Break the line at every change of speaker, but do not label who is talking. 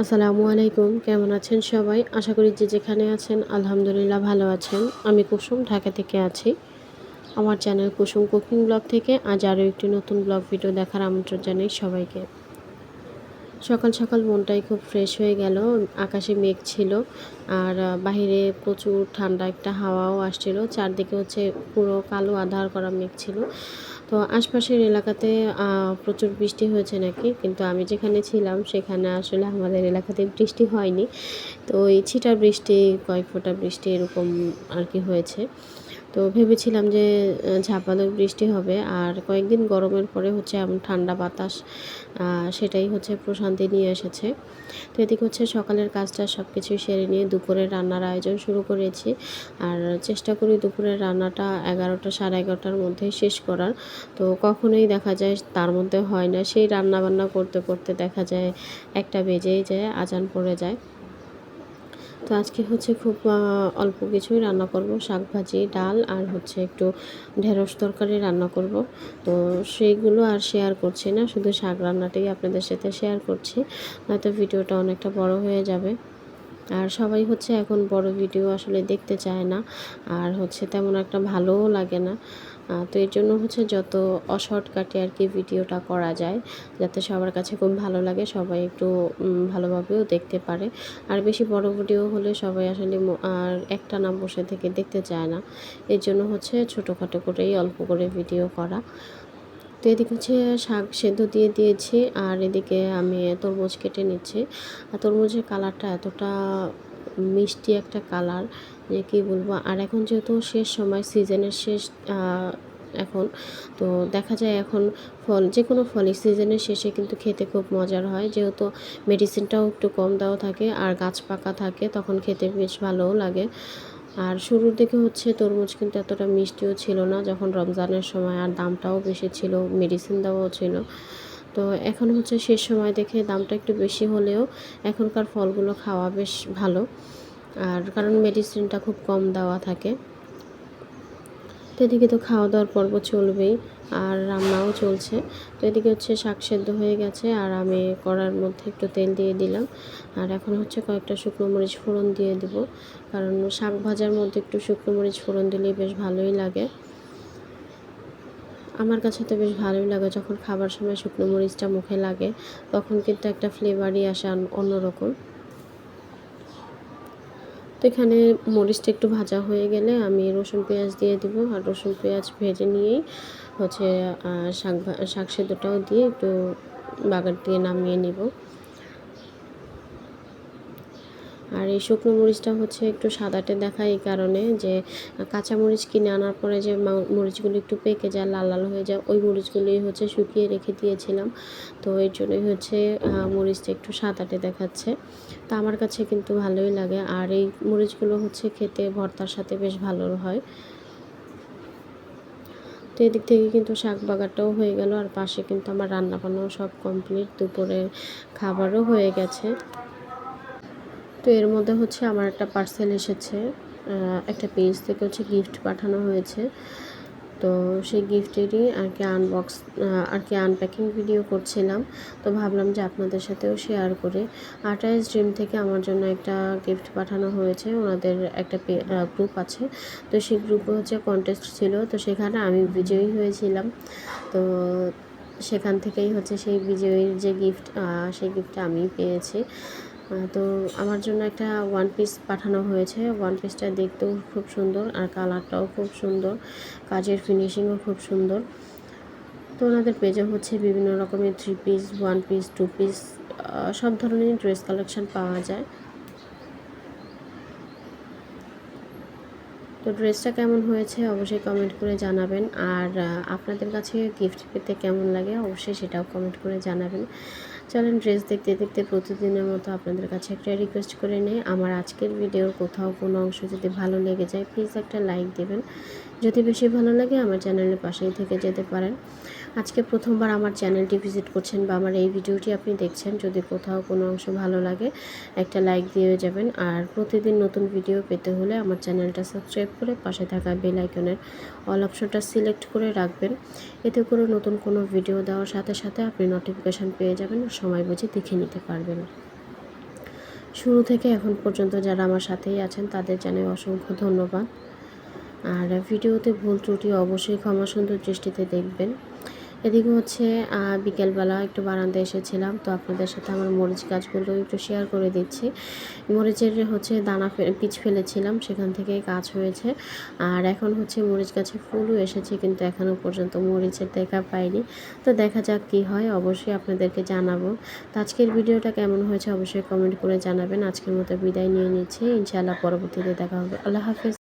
আসসালামু আলাইকুম, কেমন আছেন সবাই? আশা করি যে যেখানে আছেন আলহামদুলিল্লাহ ভালো আছেন। আমি কুসুম ঢাকা থেকে আছি। আমার চ্যানেল কুসুম কুকিং ব্লগ থেকে আজ আরও একটি নতুন ব্লগ ভিডিও দেখার আমন্ত্রণ জানাই সবাইকে। সকাল সকাল মনটাই খুব ফ্রেশ হয়ে গেল। আকাশে মেঘ ছিল আর বাহিরে প্রচুর ঠান্ডা একটা হাওয়াও আসছিল। চারদিকে পুরো কালো আঁধার করা মেঘ ছিল। তো আশপাশের এলাকাতে প্রচুর বৃষ্টি হয়েছে নাকি, কিন্তু আমি যেখানে ছিলাম সেখানে আসলে আমাদের এলাকাতে বৃষ্টি হয়নি। তো এই ছিটা বৃষ্টি, কয়েক ফোঁটা বৃষ্টি এরকম আর কি হয়েছে। তো ভেবেছিলাম যে ঝাঁপালো বৃষ্টি হবে, আর কয়েকদিন গরমের পরে এমন ঠান্ডা বাতাস, সেটাই প্রশান্তি নিয়ে এসেছে। তো এদিকে সকালের কাজটা সব কিছুই সেরে নিয়ে দুপুরের রান্নার আয়োজন শুরু করেছি। আর চেষ্টা করি দুপুরের রান্নাটা 11টা সাড়ে 11টার মধ্যেই শেষ করার। তো কখনোই দেখা যায় তার মধ্যে হয় না, সেই রান্নাবান্না করতে করতে দেখা যায় 1টা বেজেই যায়, আজান পড়ে যায়। তো আজকে খুব অল্প কিছুই রান্না করব, শাক ভাজি, ডাল আর একটু ঢেঁড়স তরকারি রান্না করব। তো সেইগুলো আর শেয়ার করছি না, শুধু শাক রান্নাটাই আপনাদের সাথে শেয়ার করছি, নয়তো ভিডিওটা অনেকটা বড় হয়ে যাবে। আর সবাই এখন বড় ভিডিও আসলে দেখতে চায় না, আর তেমন একটা ভালোও লাগে না। তো এর জন্য যত শর্টকাটে আর কি ভিডিওটা করা যায়, যাতে সবার কাছে খুব ভালো লাগে, সবাই একটু ভালোভাবেও দেখতে পারে। আর বেশি বড় ভিডিও হলে সবাই আসলে আর একটানা বসে থেকে দেখতে চায় না। এর জন্য ছোটোখাটো করেই অল্প করে ভিডিও করা। তো এদিকে শাক সেদ্ধ দিয়ে দিয়েছি, আর এদিকে আমি তরমুজ কেটে নিচ্ছি। আর তরমুজের কালারটা এতটা মিষ্টি একটা কালার যে কী বলবো। আর এখন যেহেতু শেষ সময়, সিজনের শেষ এখন, তো দেখা যায় এখন যে কোনো ফলই সিজনের শেষে কিন্তু খেতে খুব মজার হয়, যেহেতু মেডিসিনটাও একটু কম দেওয়া থাকে আর গাছ পাকা থাকে, তখন খেতে বেশ ভালোও লাগে। আর শুরুর দিকে তরমুজ কিন্তু এতটা মিষ্টিও ছিল না যখন রমজানের সময়, আর দামটাও বেশি ছিল, মেডিসিন দেওয়াও ছিল। তো এখন শেষ সময় দেখে দামটা একটু বেশি হলেও এখনকার ফলগুলো খাওয়া বেশ ভালো, আর কারণ মেডিসিনটা খুব কম দেওয়া থাকে। তো এদিকে তো খাওয়া দাওয়ার পর্ব চলবেই, আর রান্নাও চলছে। তো এদিকে শাক সেদ্ধ হয়ে গেছে, আর আমি কড়ার মধ্যে একটু তেল দিয়ে দিলাম, আর এখন কয়েকটা শুকনো মরিচ ফোড়ন দিয়ে দেবো, কারণ শাক ভাজার মধ্যে একটু শুকনো মরিচ ফোড়ন দিলে বেশ ভালোই লাগে। আমার কাছে তো বেশ ভালোই লাগে যখন খাবার সময় শুকনো মরিচটা মুখে লাগে, তখন কিন্তু একটা ফ্লেভারই আসে অন্যরকম। তো এখানে মরিচটা একটু ভাজা হয়ে গেলে আমি রসুন পেঁয়াজ দিয়ে দিব, আর রসুন পেঁয়াজ ভেজে নিয়েই শাক সেদ্ধটাও দিয়ে একটু বাগার দিয়ে নামিয়ে নিব। আর এই শুকনো মরিচটা একটু সাদাটে দেখায় এই কারণে যে কাঁচা মরিচ কিনে আনার পরে যে মরিচগুলো একটু পেকে যায়, লাল লাল হয়ে যায়, ওই মরিচগুলোই শুকিয়ে রেখে দিয়েছিলাম। তো এর জন্যই মরিচটা একটু সাদাটে দেখাচ্ছে। তো আমার কাছে কিন্তু ভালোই লাগে, আর এই মরিচগুলো খেতে ভর্তার সাথে বেশ ভালো হয়। তো এদিক থেকে কিন্তু শাক বাগারটাও হয়ে গেল, আর পাশে কিন্তু আমার রান্নাবান্নাও সব কমপ্লিট, দুপুরের খাবারও হয়ে গেছে। তো এর মধ্যে আমার একটা পার্সেল এসেছে, একটা পেজ থেকে গিফট পাঠানো হয়েছে। তো সেই গিফটেরই আর কি আনপ্যাকিং ভিডিও করছিলাম। তো ভাবলাম যে আপনাদের সাথেও শেয়ার করি। আর্টাইস ড্রিম থেকে আমার জন্য একটা গিফট পাঠানো হয়েছে, ওনাদের একটা গ্রুপ আছে। তো সেই গ্রুপে কন্টেস্ট ছিল, তো সেখানে আমি বিজয়ী হয়েছিলাম। তো সেখান থেকেই সেই বিজয়ীর যে গিফট, সেই গিফটটা আমি পেয়েছি। তো আমার জন্য একটা ওয়ান পিস পাঠানো হয়েছে। ওয়ান পিসটা দেখতেও খুব সুন্দর, আর কালারটাও খুব সুন্দর, কাজের ফিনিশিংও খুব সুন্দর। তো ওনাদের পেজে বিভিন্ন রকমের 3 পিস, 1 পিস, 2 পিস, সব ধরনের ড্রেস কালেকশন পাওয়া যায়। তো ড্রেসটা কেমন হয়েছে অবশ্যই কমেন্ট করে জানাবেন, আর আপনাদের কাছে গিফট পেতে কেমন লাগে অবশ্যই সেটাও কমেন্ট করে জানাবেন। চলেন ড্রেস দেখতে দেখতে প্রতিদিনের মতো আপনাদের কাছে একটা রিকোয়েস্ট করে নেই, আমার আজকের ভিডিওর কোথাও কোনো অংশ যদি ভালো লেগে যায় প্লিজ একটা লাইক দেবেন। যদি বেশি ভালো লাগে আমার চ্যানেলের পাশেই থেকে যেতে পারেন। আজকে প্রথমবার আমার চ্যানেলটি ভিজিট করছেন বা আমার এই ভিডিওটি আপনি দেখছেন, যদি কোথাও কোনো অংশ ভালো লাগে একটা লাইক দিয়ে যাবেন। আর প্রতিদিন নতুন ভিডিও পেতে হলে আমার চ্যানেলটা সাবস্ক্রাইব করে পাশে থাকা বেল আইকনের অল অপশনটা সিলেক্ট করে রাখবেন। এতে করে নতুন কোনো ভিডিও দেওয়ার সাথে সাথে আপনি নোটিফিকেশান পেয়ে যাবেন, সময় বুঝে দেখে নিতে পারবেন। শুরু থেকে এখন পর্যন্ত যারা আমার সাথেই আছেন তাদের জানাই অসংখ্য ধন্যবাদ। আর ভিডিওতে ভুল ত্রুটি অবশ্যই ক্ষমা সুন্দর দৃষ্টিতে দেখবেন। এদিকে হচ্ছে বিকেলবেলা একটু বারান্দায় এসেছিলাম, তো আপনাদের সাথে আমার মরিচ গাছগুলো একটু শেয়ার করে দিচ্ছি। মরিচের হচ্ছে দানা বীজ ফেলেছিলাম, সেখান থেকেই গাছ হয়েছে। আর এখন হচ্ছে মরিচ গাছে ফুলও এসেছে, কিন্তু এখনও পর্যন্ত মরিচের দেখা পাইনি। তো দেখা যাক কী হয়, অবশ্যই আপনাদেরকে জানাবো। তো আজকের ভিডিওটা কেমন হয়েছে অবশ্যই কমেন্ট করে জানাবেন। আজকের মতো বিদায় নিয়ে নিচ্ছি, ইনশাআল্লাহ পরবর্তীতে দেখা হবে। আল্লাহ হাফেজ।